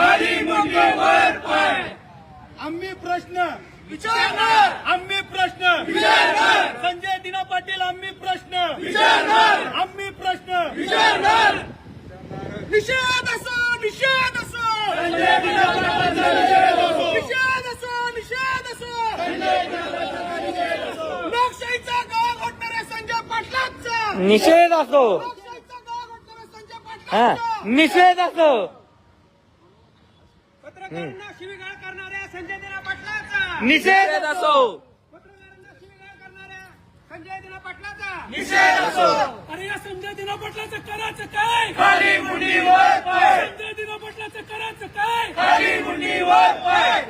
खाली मुंडीवर पाय. आम्ही प्रश्न विचारणार, आम्ही प्रश्न विचारणार, संजय दिना पाटील आम्ही प्रश्न विचारणार, आम्ही प्रश्न विचारणार. निषेध असो निषेध असो संजय दिना पाटलांचा निषेध असो. निषेध असो निषेध असो संजय दिना पाटलांचा निषेध असो. लोकशाहीचा गाव घोटणाऱ्या संजय पाटलांचा निषेध असो. लोकशाहीचा गाव घोटणाऱ्या संजय हा पाटलांचा निषेध असो. पत्रकारांना शिवीगाळ करणाऱ्या संजय दिना पाटलांचा निषेध असो. पत्रकारांना शिवीगाळ करणाऱ्या संजय दिना पाटलांचा निषेध असो. अरे या संजय दिना पाटलाचं करायचं काय? खाली मुंडीवर पाय. संजय दिना पाटलाचं करायचं काय? खाली मुंडीवर पाय.